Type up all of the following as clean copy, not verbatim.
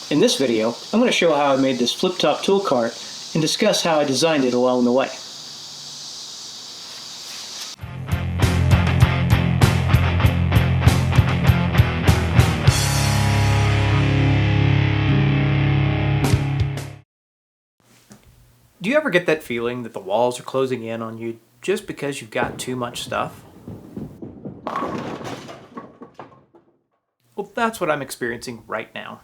In this video, I'm going to show how I made this flip-top tool cart and discuss how I designed it along the way. Do you ever get that feeling that the walls are closing in on you just because you've got too much stuff? Well, that's what I'm experiencing right now.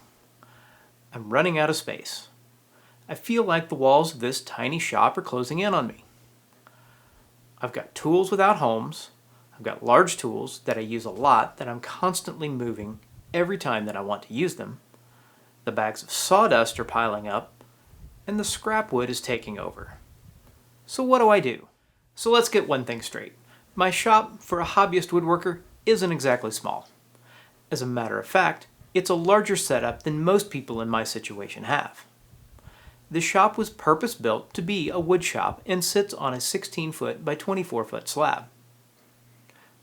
I'm running out of space. I feel like the walls of this tiny shop are closing in on me. I've got tools without homes. I've got large tools that I use a lot that I'm constantly moving every time that I want to use them. The bags of sawdust are piling up, and the scrap wood is taking over. So what do? So let's get one thing straight. My shop for a hobbyist woodworker isn't exactly small. As a matter of fact, it's a larger setup than most people in my situation have. This shop was purpose-built to be a wood shop and sits on a 16-foot by 24-foot slab.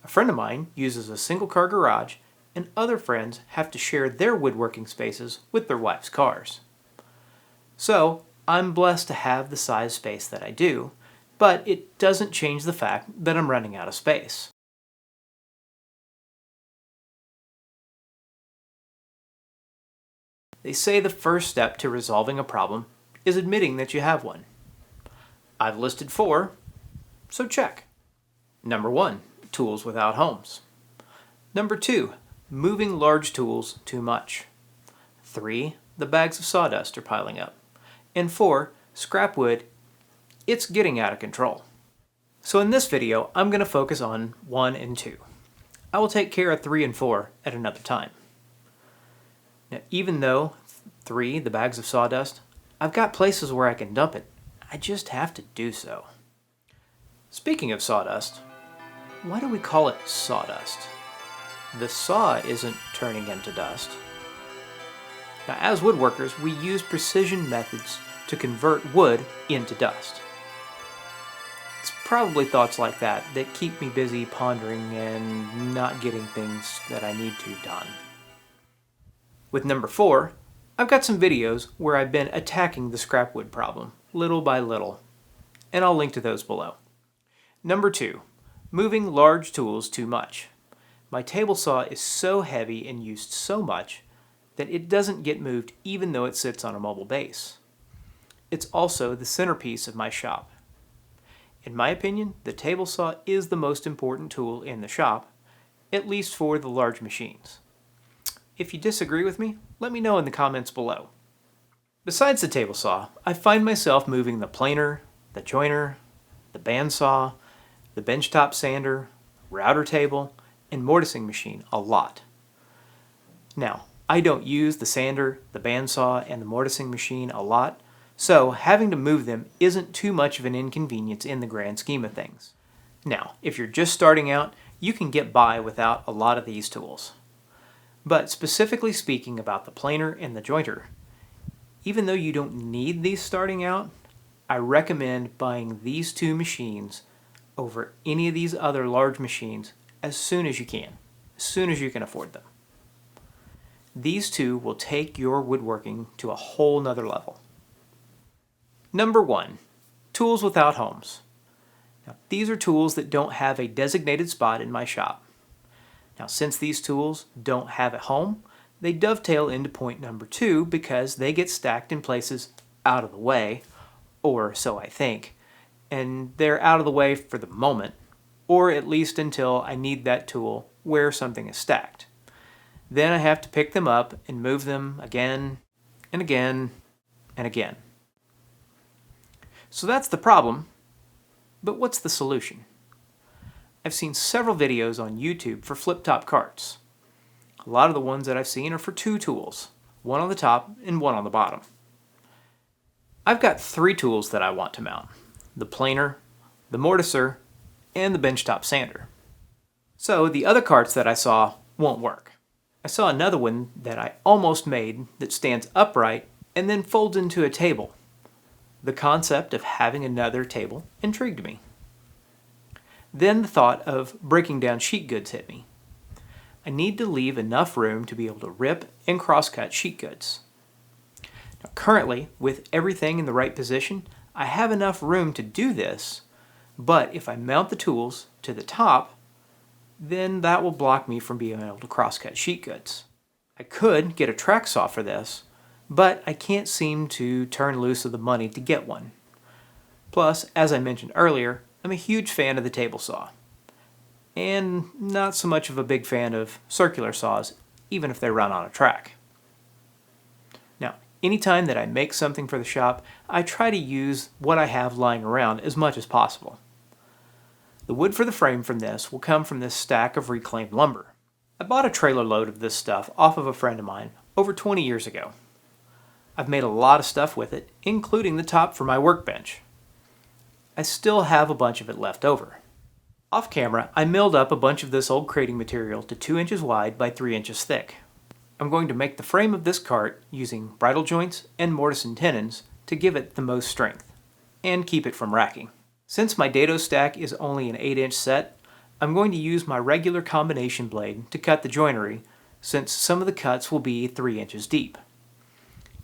A friend of mine uses a single-car garage, and other friends have to share their woodworking spaces with their wife's cars. So, I'm blessed to have the size space that I do, but it doesn't change the fact that I'm running out of space. They say the first step to resolving a problem is admitting that you have one. I've listed 4, so check. Number 1, tools without homes. Number 2, moving large tools too much. 3, the bags of sawdust are piling up. And 4, scrap wood, it's getting out of control. So in this video, I'm going to focus on 1 and 2. I will take care of 3 and 4 at another time. Now, even though 3, the bags of sawdust, I've got places where I can dump it. I just have to do so. Speaking of sawdust, why do we call it sawdust? The saw isn't turning into dust. Now, as woodworkers, we use precision methods to convert wood into dust. It's probably thoughts like that that keep me busy pondering and not getting things that I need to done. With number 4, I've got some videos where I've been attacking the scrap wood problem, little by little, and I'll link to those below. Number 2, moving large tools too much. My table saw is so heavy and used so much that it doesn't get moved even though it sits on a mobile base. It's also the centerpiece of my shop. In my opinion, the table saw is the most important tool in the shop, at least for the large machines. If you disagree with me, let me know in the comments below. Besides the table saw, I find myself moving the planer, the joiner, the bandsaw, the benchtop sander, router table, and mortising machine a lot. Now, I don't use the sander, the bandsaw, and the mortising machine a lot, so having to move them isn't too much of an inconvenience in the grand scheme of things. Now, if you're just starting out, you can get by without a lot of these tools. But specifically speaking about the planer and the jointer, even though you don't need these starting out, I recommend buying these 2 machines over any of these other large machines as soon as you can afford them. These 2 will take your woodworking to a whole nother level. Number 1, tools without homes. Now, these are tools that don't have a designated spot in my shop. Now, since these tools don't have a home, they dovetail into point number 2 because they get stacked in places out of the way, or so I think, and they're out of the way for the moment, or at least until I need that tool where something is stacked. Then I have to pick them up and move them again and again and again. So that's the problem, but what's the solution? I've seen several videos on YouTube for flip-top carts. A lot of the ones that I've seen are for 2 tools, one on the top and one on the bottom. I've got 3 tools that I want to mount: the planer, the mortiser, and the benchtop sander. So the other carts that I saw won't work. I saw another one that I almost made that stands upright and then folds into a table. The concept of having another table intrigued me. Then the thought of breaking down sheet goods hit me. I need to leave enough room to be able to rip and cross-cut sheet goods. Currently, with everything in the right position, I have enough room to do this, but if I mount the tools to the top, then that will block me from being able to crosscut sheet goods. I could get a track saw for this, but I can't seem to turn loose of the money to get one. Plus, as I mentioned earlier, I'm a huge fan of the table saw, and not so much of a big fan of circular saws, even if they run on a track. Now, anytime that I make something for the shop, I try to use what I have lying around as much as possible. The wood for the frame from this will come from this stack of reclaimed lumber. I bought a trailer load of this stuff off of a friend of mine over 20 years ago. I've made a lot of stuff with it, including the top for my workbench. I still have a bunch of it left over. Off camera, I milled up a bunch of this old crating material to 2 inches wide by 3 inches thick. I'm going to make the frame of this cart using bridle joints and mortise-and-tenons to give it the most strength, and keep it from racking. Since my dado stack is only an 8-inch set, I'm going to use my regular combination blade to cut the joinery, since some of the cuts will be 3 inches deep.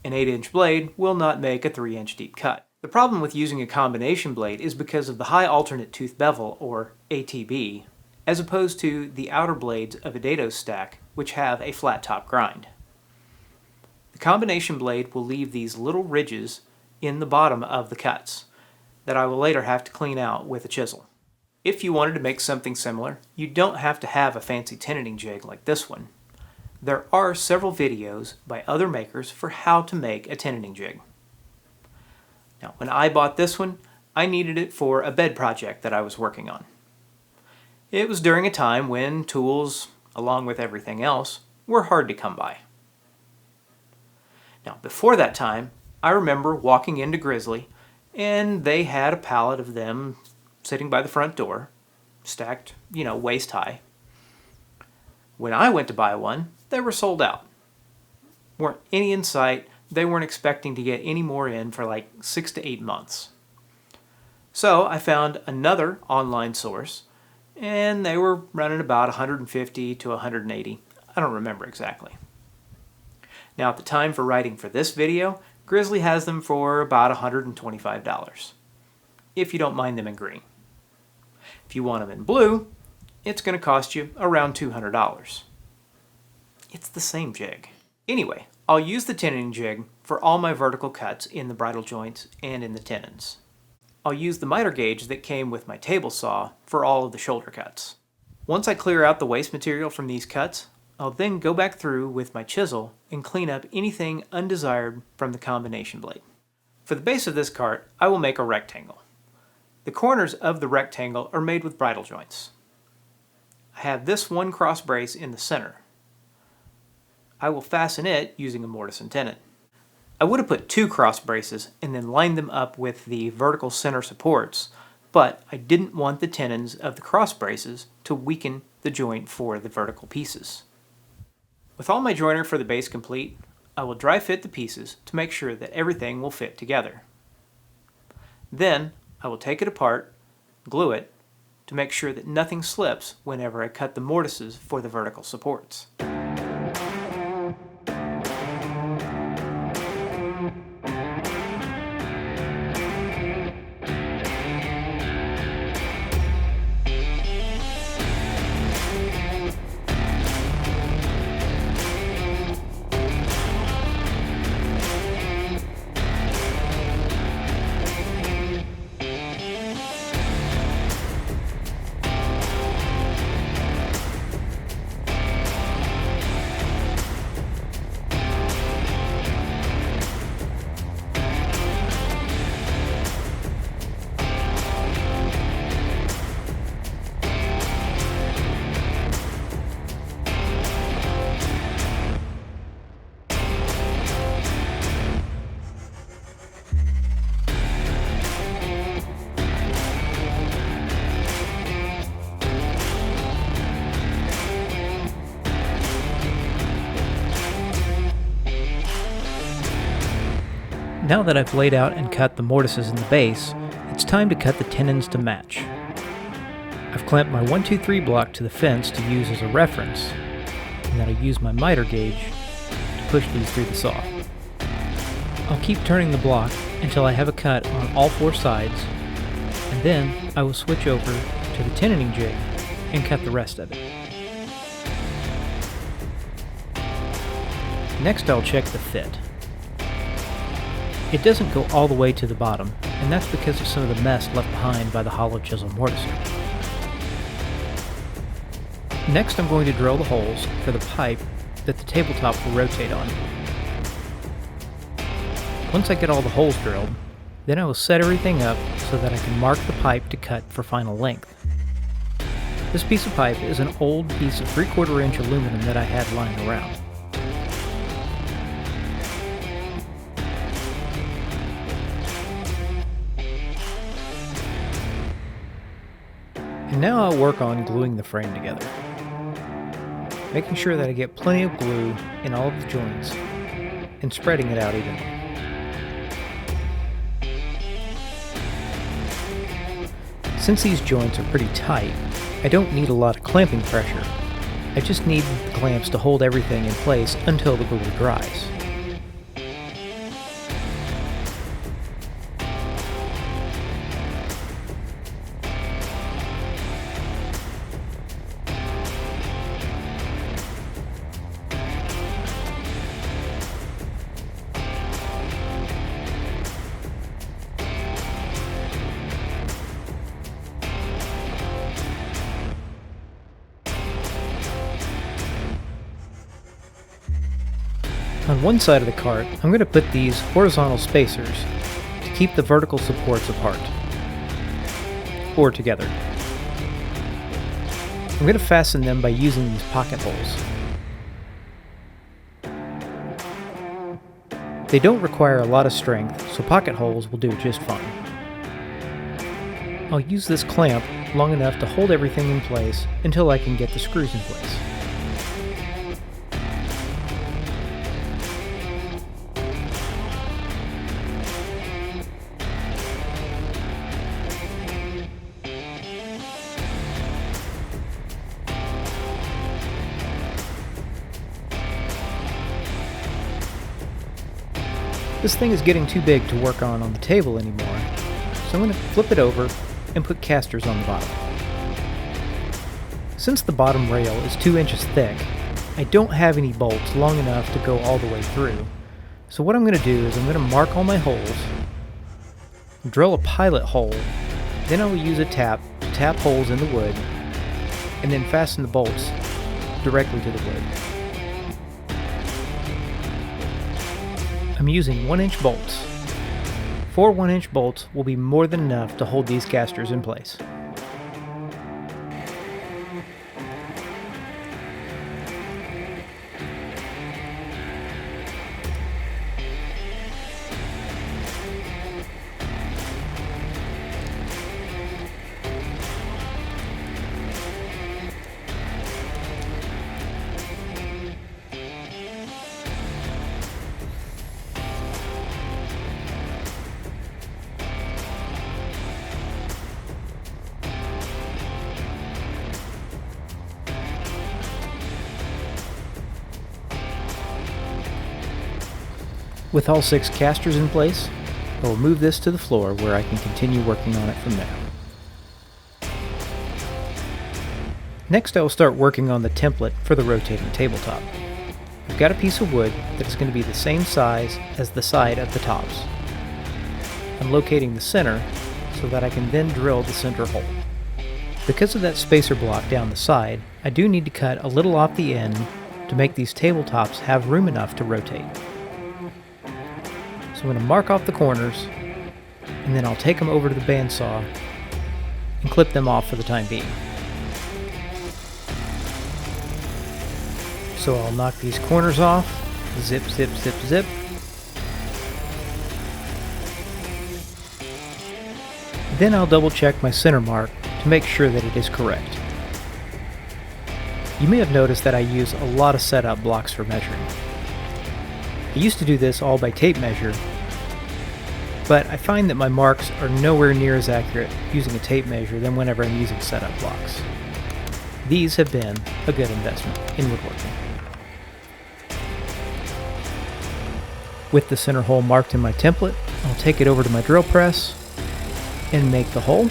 An 8-inch blade will not make a 3-inch deep cut. The problem with using a combination blade is because of the high alternate tooth bevel, or ATB, as opposed to the outer blades of a dado stack, which have a flat top grind. The combination blade will leave these little ridges in the bottom of the cuts that I will later have to clean out with a chisel. If you wanted to make something similar, you don't have to have a fancy tenoning jig like this one. There are several videos by other makers for how to make a tenoning jig. Now, when I bought this one, I needed it for a bed project that I was working on. It was during a time when tools, along with everything else, were hard to come by. Now, before that time, I remember walking into Grizzly, and they had a pallet of them sitting by the front door, stacked, waist high. When I went to buy one, they were sold out. Weren't any in sight. They weren't expecting to get any more in for like 6 to 8 months. So I found another online source, and they were running about 150 to 180. I don't remember exactly. Now, at the time for writing for this video, Grizzly has them for about $125, if you don't mind them in green. If you want them in blue, it's going to cost you around $200. It's the same jig. Anyway, I'll use the tenoning jig for all my vertical cuts in the bridle joints and in the tenons. I'll use the miter gauge that came with my table saw for all of the shoulder cuts. Once I clear out the waste material from these cuts, I'll then go back through with my chisel and clean up anything undesired from the combination blade. For the base of this cart, I will make a rectangle. The corners of the rectangle are made with bridle joints. I have this one cross brace in the center. I will fasten it using a mortise-and-tenon. I would have put 2 cross braces and then lined them up with the vertical center supports, but I didn't want the tenons of the cross braces to weaken the joint for the vertical pieces. With all my joinery for the base complete, I will dry fit the pieces to make sure that everything will fit together. Then I will take it apart, glue it, to make sure that nothing slips whenever I cut the mortises for the vertical supports. Now that I've laid out and cut the mortises in the base, it's time to cut the tenons to match. I've clamped my 1-2-3 block to the fence to use as a reference, and then I use my miter gauge to push these through the saw. I'll keep turning the block until I have a cut on all 4 sides, and then I will switch over to the tenoning jig and cut the rest of it. Next I'll check the fit. It doesn't go all the way to the bottom, and that's because of some of the mess left behind by the hollow chisel mortiser. Next I'm going to drill the holes for the pipe that the tabletop will rotate on. Once I get all the holes drilled, then I will set everything up so that I can mark the pipe to cut for final length. This piece of pipe is an old piece of 3/4 inch aluminum that I had lying around. And now I'll work on gluing the frame together, making sure that I get plenty of glue in all of the joints and spreading it out evenly. Since these joints are pretty tight, I don't need a lot of clamping pressure. I just need the clamps to hold everything in place until the glue dries. On one side of the cart, I'm going to put these horizontal spacers to keep the vertical supports apart, or together. I'm going to fasten them by using these pocket holes. They don't require a lot of strength, so pocket holes will do just fine. I'll use this clamp long enough to hold everything in place until I can get the screws in place. This thing is getting too big to work on the table anymore, so I'm going to flip it over and put casters on the bottom. Since the bottom rail is 2 inches thick, I don't have any bolts long enough to go all the way through. So what I'm going to do is I'm going to mark all my holes, drill a pilot hole, then I will use a tap to tap holes in the wood, and then fasten the bolts directly to the wood. I'm using 1-inch bolts. 4 1-inch bolts will be more than enough to hold these casters in place. With all 6 casters in place, I will move this to the floor where I can continue working on it from there. Next I will start working on the template for the rotating tabletop. I've got a piece of wood that is going to be the same size as the side of the tops. I'm locating the center so that I can then drill the center hole. Because of that spacer block down the side, I do need to cut a little off the end to make these tabletops have room enough to rotate. So I'm going to mark off the corners, and then I'll take them over to the bandsaw and clip them off for the time being. So I'll knock these corners off, zip, zip, zip, zip. Then I'll double check my center mark to make sure that it is correct. You may have noticed that I use a lot of setup blocks for measuring. I used to do this all by tape measure, but I find that my marks are nowhere near as accurate using a tape measure than whenever I'm using setup blocks. These have been a good investment in woodworking. With the center hole marked in my template, I'll take it over to my drill press and make the hole.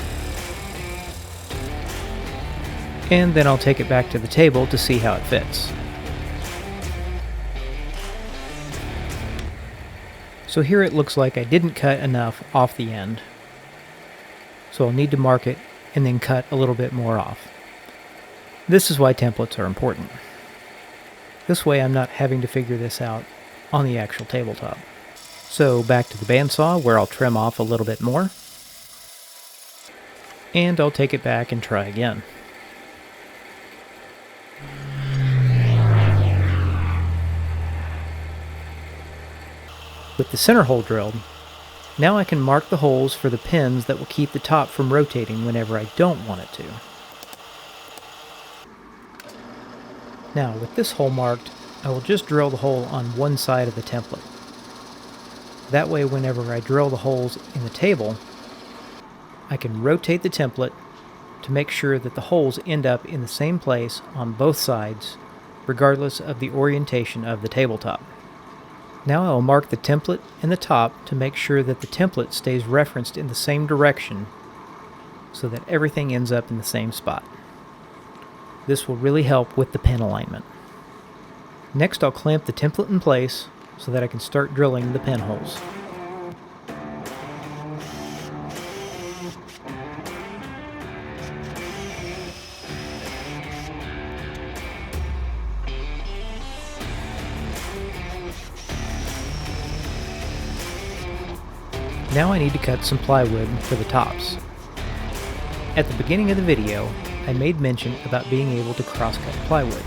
And then I'll take it back to the table to see how it fits. So here it looks like I didn't cut enough off the end. So I'll need to mark it and then cut a little bit more off. This is why templates are important. This way I'm not having to figure this out on the actual tabletop. So back to the bandsaw where I'll trim off a little bit more. And I'll take it back and try again. With the center hole drilled, now I can mark the holes for the pins that will keep the top from rotating whenever I don't want it to. Now with this hole marked, I will just drill the hole on one side of the template. That way whenever I drill the holes in the table, I can rotate the template to make sure that the holes end up in the same place on both sides, regardless of the orientation of the tabletop. Now I will mark the template and the top to make sure that the template stays referenced in the same direction so that everything ends up in the same spot. This will really help with the pin alignment. Next I'll clamp the template in place so that I can start drilling the pin holes. Now I need to cut some plywood for the tops. At the beginning of the video, I made mention about being able to cross-cut plywood.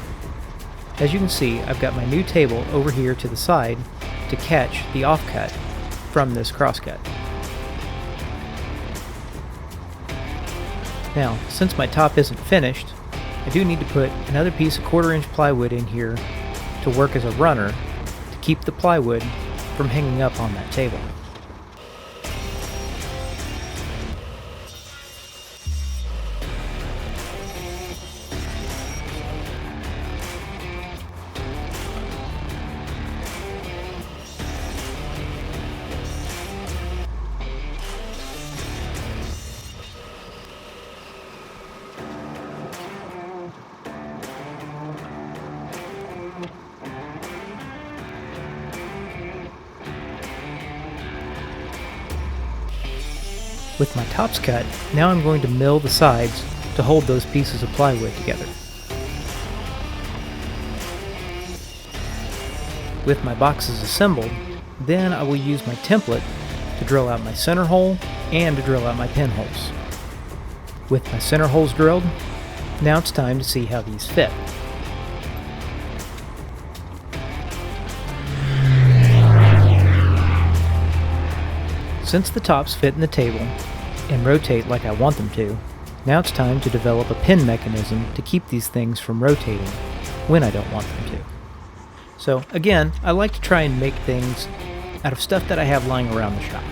As you can see, I've got my new table over here to the side to catch the offcut from this crosscut. Now, since my top isn't finished, I do need to put another piece of 1/4-inch plywood in here to work as a runner to keep the plywood from hanging up on that table. With my tops cut, now I'm going to mill the sides to hold those pieces of plywood together. With my boxes assembled, then I will use my template to drill out my center hole and to drill out my pin holes. With my center holes drilled, now it's time to see how these fit. Since the tops fit in the table and rotate like I want them to, now it's time to develop a pin mechanism to keep these things from rotating when I don't want them to. So again, I like to try and make things out of stuff that I have lying around the shop.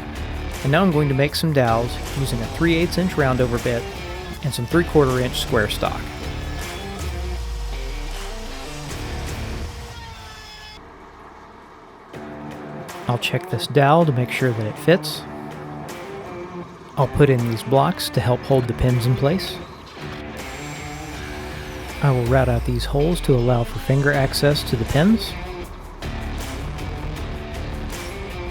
And now I'm going to make some dowels using a 3/8 inch roundover bit and some 3/4 inch square stock. I'll check this dowel to make sure that it fits. I'll put in these blocks to help hold the pins in place. I will route out these holes to allow for finger access to the pins.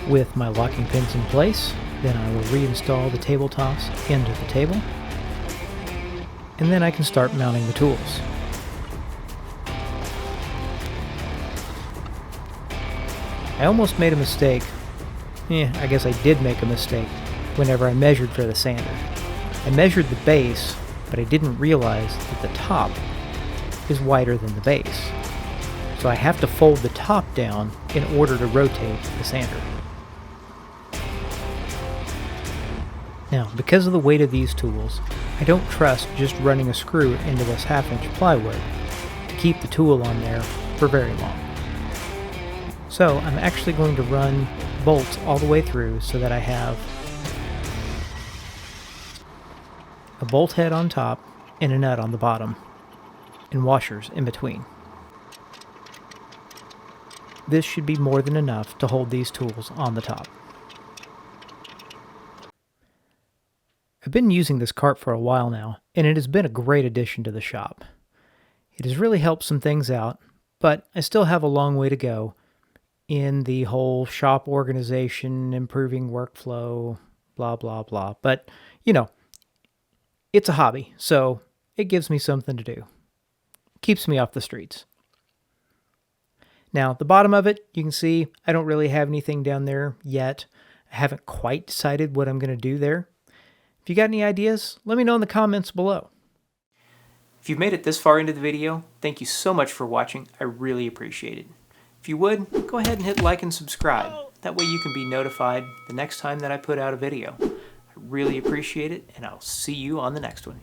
With my locking pins in place, then I will reinstall the tabletops into the table. And then I can start mounting the tools. I almost made a mistake. I guess I did make a mistake whenever I measured for the sander. I measured the base, but I didn't realize that the top is wider than the base. So I have to fold the top down in order to rotate the sander. Now, because of the weight of these tools, I don't trust just running a screw into this 1/2 inch plywood to keep the tool on there for very long. So I'm actually going to run bolts all the way through so that I have a bolt head on top and a nut on the bottom, and washers in between. this should be more than enough to hold these tools on the top. I've been using this cart for a while now, and it has been a great addition to the shop. It has really helped some things out, but I still have a long way to go in the whole shop organization, improving workflow, blah, blah, blah. But, you know, it's a hobby, so it gives me something to do. Keeps me off the streets. Now, the bottom of it, you can see I don't really have anything down there yet. I haven't quite decided what I'm going to do there. If you got any ideas, let me know in the comments below. If you've made it this far into the video, thank you so much for watching. I really appreciate it. If you would, go ahead and hit like and subscribe. That way you can be notified the next time that I put out a video. I really appreciate it, and I'll see you on the next one.